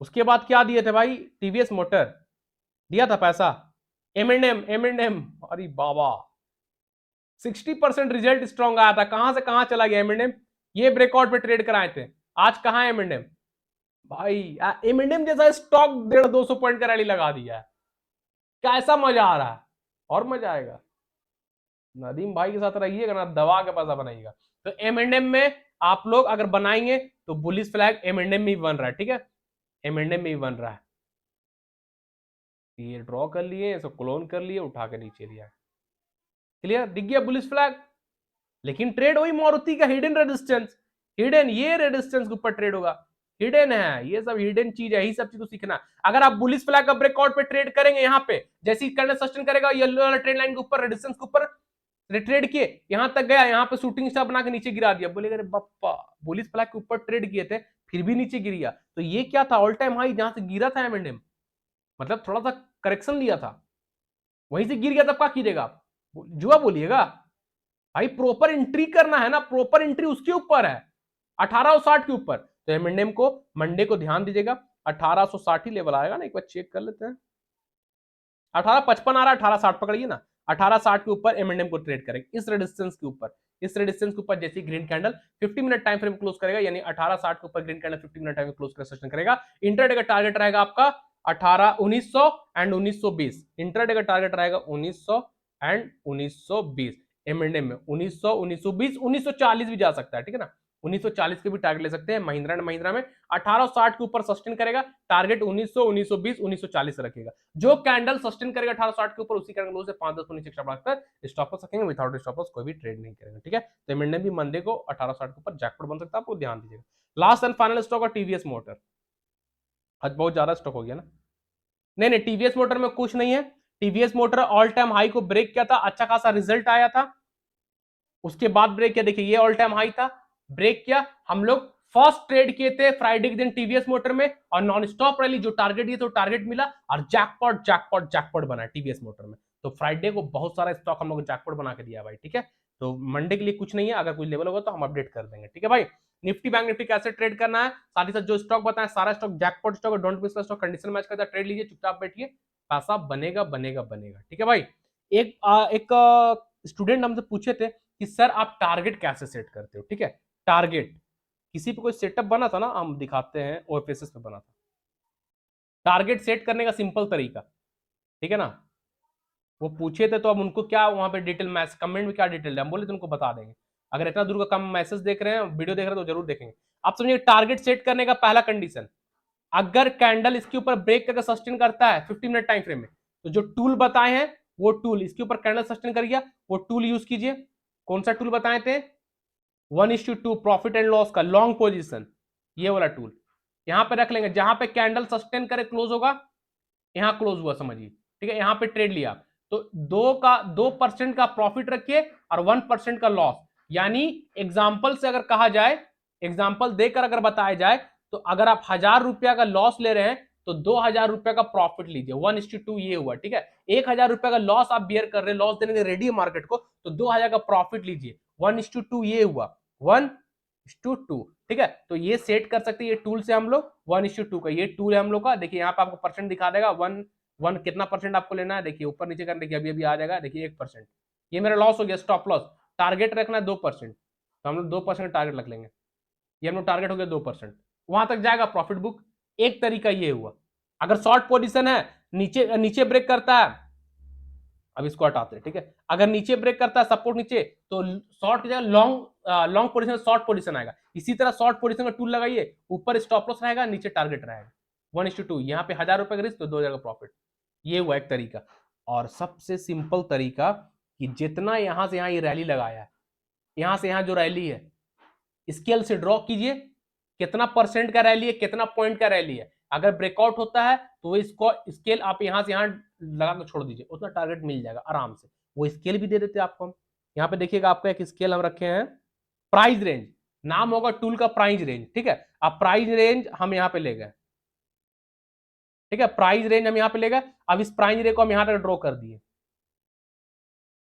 उसके बाद क्या दिए थे भाई, टीवीएस मोटर दिया था पैसा, एम अरे बाबा 60% रिजल्ट स्ट्रॉन्ग आया था, कहां से कहां चला गया एम, ये ब्रेकआउट पे ट्रेड कराए थे, आज कहां है एम भाई। एम जैसा स्टॉक 150-200 पॉइंट का रैली लगा दिया है, कैसा मजा आ रहा है, और मजा आएगा। नदीम भाई के साथ रहिएगा ना, दबा के पैसा बनाइएगा। तो एम में आप लोग अगर बनाएंगे तो बुलिश फ्लैग M&M में भी बन रहा है, ठीक है, M&M में भी बन रहा है। ये ड्रॉ कर लिए, इसको क्लोन कर लिए, उठा के नीचे दिया, क्लियर, दिख गया बुलिश फ्लैग। लेकिन ट्रेड वही मारुति का हिडन रेजिस्टेंस, हिडन ये रेजिस्टेंस के ऊपर ट्रेड होगा, हिडन है, ये सब हिडन चीज है, यही सब चीज को सीखना। अगर आप बुलिश फ्लैग का ब्रेकआउट पे ट्रेड करेंगे, यहाँ पे जैसे ही करंट सस्टेन करेगा येलो वाला ट्रेड लाइन के ऊपर रेजिस्टेंस के ऊपर ट्रेड किए, यहां तक गया, यहाँ पे शूटिंग स्टार बना के नीचे गिरा दिया, बोलेगा अरे बप्पा बुलिश फ्लैग के ऊपर ट्रेड किए थे फिर भी नीचे गिर गया, तो ये क्या था, ऑल टाइम हाई जहां से गिरा था M&M, मतलब थोड़ा सा करेक्शन लिया था, वहीं से गिर गया, तब क्या कीजिएगा, जुआ बोलिएगा भाई, प्रॉपर एंट्री करना है ना, प्रॉपर एंट्री उसके ऊपर है 1860 के ऊपर। तो M&M को मंडे को ध्यान दीजिएगा, 1860 ही लेवल आएगा ना, एक बार चेक कर लेते हैं, 1855 आ रहा है, 1860 पकड़िए ना, 1860 के ऊपर M&M को ट्रेड करेगा, इस रेजिस्टेंस के ऊपर, इस रेजिस्टेंस के ऊपर जैसे green candle 50 minute time frame close करेगा, यानी 1860 के ऊपर green candle 50 minute time close कर सस्टेन करेगा। इंटरडे का टारगेट रहेगा आपका 1900 एंड 1920, इंटरडे का टारगेट रहेगा 1900 एंड 1920, M&M में 1900 1920 1940 भी जा सकता है, ठीक है ना, 1940 के भी टारगेट ले सकते हैं। महिंद्रा एंड महिंद्रा में 1860 के ऊपर सस्टेन करेगा, टारगेट 1900 1920 1940 रखेगा, जो कैंडल सस्टेन करेगा 1860 के ऊपर उसी कैंडल से 5-10 नीचे एक्स्ट्रा बढ़ाकर स्टॉप लॉस रखेंगे, विदाउट स्टॉप लॉस कोई भी ट्रेड नहीं करेंगे, ठीक है। तो M&M भी मंडे को 1860 के ऊपर जैकपॉट बन सकता है, आपको ध्यान दीजिएगा। लास्ट एंड फाइनल स्टॉक है TVS मोटर, आज बहुत ज्यादा स्टॉक हो गया ना, नहीं TVS मोटर में कुछ नहीं है, TVS motor all time high को ब्रेक किया था, अच्छा खासा रिजल्ट आया था, उसके बाद ब्रेक किया, देखिए ये ऑल टाइम हाई था, ब्रेक किया, हम लोग फर्स्ट ट्रेड किए थे फ्राइडे के दिन TVS मोटर में, और नॉन स्टॉप रैली जो टारगेट दिए तो टारगेट मिला, और जैकपॉट जैकपॉट जैकपॉट बना TVS मोटर में। तो फ्राइडे को बहुत सारा स्टॉक हम लोग जैकपॉट बना के दिया भाई, ठीक है। तो मंडे के लिए कुछ नहीं है, अगर कोई लेवल होगा तो हम अपडेट कर देंगे, ठीक है भाई। निफ्टी बैंक निफ्टी कैसे ट्रेड करना है, साथ ही साथ जो स्टॉक बताया सारा stock jackpot stock, don't miss stock, condition match करता ट्रेड लीजिए, चुपचाप बैठिए, पैसा बनेगा बनेगा बनेगा, ठीक है भाई। एक स्टूडेंट हमसे पूछे थे कि सर आप टारगेट कैसे सेट करते हो, ठीक है, टारगेट किसी पे कोई सेटअप बना था ना, हम दिखाते हैं, OFSS पे बना था टारगेट सेट करने का सिंपल तरीका, ठीक है ना, वो पूछे थे तो अब उनको क्या वहां पे डिटेल मैसेज कमेंट में क्या डिटेल है, हम बोले तुमको बता देंगे, अगर इतना दूर का कम मैसेज देख रहे हैं वीडियो देख रहे हैं तो जरूर देखेंगे। आप समझिए टारगेट सेट करने का पहला कंडीशन, अगर कैंडल इसके ऊपर ब्रेक करके सस्टेन करता है 50 मिनट टाइम फ्रेम में, तो जो टूल बताए हैं वो टूल, इसके ऊपर कैंडल सस्टेन कर गया वो टूल यूज कीजिए। कौन सा टूल बताए थे, 1:2 प्रॉफिट एंड लॉस का लॉन्ग पोजीशन, ये वाला टूल यहां पे रख लेंगे, जहां पे कैंडल सस्टेन करे क्लोज होगा, यहां क्लोज हुआ समझिए, ठीक है, यहां पे ट्रेड लिया, तो 2% का प्रॉफिट रखिए और 1% का लॉस, यानी एग्जाम्पल से अगर कहा जाए, एग्जाम्पल देकर अगर बताया जाए, तो अगर आप 1000 रुपया का लॉस ले रहे हैं तो 2000 रुपया का प्रॉफिट लीजिए, 1:2 ये हुआ, ठीक है। 1000 रुपया का लॉस आप बियर कर रहे हैं, लॉस देने के रेडी है मार्केट को, तो 2000 का प्रॉफिट लीजिए, 1:2 ये हुआ, 1:2, ठीक है। तो ये सेट कर सकते हैं ये टूल से हम लोग, 1:2 का ये टूल है हम लोग का, देखिए यहाँ पे आपको परसेंट दिखा देगा, वन कितना परसेंट आपको लेना है, देखिए ऊपर नीचे करना, देखिए अभी अभी आ जाएगा, देखिए 1%, ये मेरा लॉस हो गया, स्टॉप लॉस, टारगेट रखना है 2%, तो हम लोग 2% टारगेट रख लेंगे, ये हम लोग टारगेट हो गया 2%, वहां तक जाएगा प्रॉफिट बुक। एक तरीका ये हुआ, अगर शॉर्ट पोजीशन है, नीचे नीचे ब्रेक करता है, अब इसको हटाते हैं, ठीक है, अगर नीचे ब्रेक करता है सपोर्ट नीचे, तो शॉर्ट की जगह लॉन्ग पोजीशन शॉर्ट पोजीशन आएगा, इसी तरह शॉर्ट पोजीशन का टूल लगाइए, ऊपर स्टॉप लॉस रहेगा, नीचे टारगेट रहेगा, 1:2, यहाँ पे 1000 रुपए का रिस्क तो 2000 का प्रॉफिट, ये हुआ एक तरीका। और सबसे सिंपल तरीका कि जितना यहां से यहां ये रैली लगाया है, यहां से यहां जो रैली है, स्केल से ड्रॉ कीजिए, कितना परसेंट का रैली है, कितना पॉइंट का रैली है, अगर ब्रेकआउट होता है तो वो इसको स्केल आप यहां से यहां लगा के छोड़ दीजिए, उतना टारगेट मिल जाएगा आराम से। वो स्केल भी दे देते हैं आपको हम, यहाँ पे देखिएगा आपका एक स्केल हम रखे हैं, प्राइस रेंज नाम होगा टूल का, प्राइस रेंज, ठीक है, अब प्राइस रेंज हम यहाँ पे ले गए, ठीक है, प्राइस रेंज हम यहाँ पे ले गए, अब इस प्राइस रेंज को हम यहाँ तक ड्रॉ कर दिए,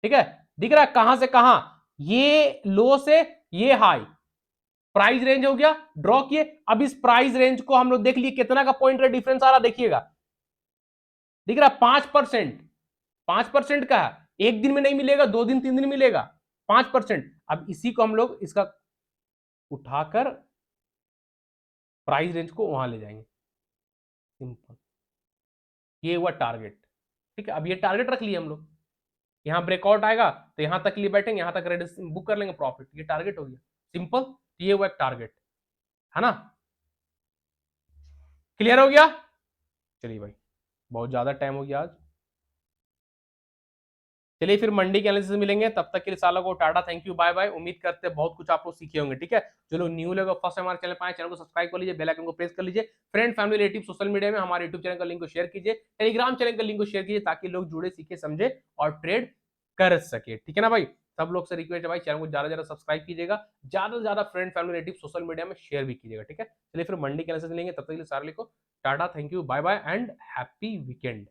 ठीक है, दिख रहा है कहां से कहां, ये लो से ये हाई, प्राइस रेंज हो गया, ड्रॉ किए, अब इस प्राइस रेंज को हम लोग देख लिए कितना का पॉइंट रेट डिफरेंस आ रहा, देखिएगा दिख रहा 5%, 5% का है, एक दिन में नहीं मिलेगा, 2 दिन 3 दिन मिलेगा, 5%। अब इसी को हम लोग इसका उठाकर प्राइस रेंज को वहां ले जाएंगे, सिंपल, ये हुआ टारगेट, ठीक है। अब ये टारगेट रख लिए हम लोग, यहां ब्रेकआउट आएगा तो यहां तक लिए बैठेंगे, यहां तक बुक कर लेंगे प्रॉफिट, ये टारगेट हो गया, सिंपल, ये वो एक टारगेट है ना। क्लियर हो गया? चलिए भाई, बहुत ज्यादा टाइम हो गया आज। चलिए फिर मंडी के एनालिसिस मिलेंगे, तब तक के लिए सालों को tata, thank you, bye bye. उम्मीद करते हैं बहुत कुछ आप लोग सीखे होंगे, ठीक है। जो लोग न्यू लोग फर्स्ट हमारे चैनल पर आए, चैनल को सब्सक्राइब कर लीजिए, बेल आइकन को प्रेस कर लीजिए, friend family relative social media में हमारे यूट्यूब चैनल का लिंक को शेयर कीजिए, टेलीग्राम चैनल का लिंक को शेयर कीजिए, ताकि लोग जुड़े, सीखे, समझे और ट्रेड कर सके, ठीक है ना भाई। सब लोग से रिक्वेस्ट है भाई, चैनल को ज्यादा ज्यादा सब्सक्राइब कीजिएगा, ज्यादा से ज्यादा friend family relative social media में शेयर भी कीजिएगा, ठीक है। चलिए फिर मंडी के एनालिसिस मिलेंगे, तब तक के लिए सारे को tata, thank you, bye bye and happy weekend.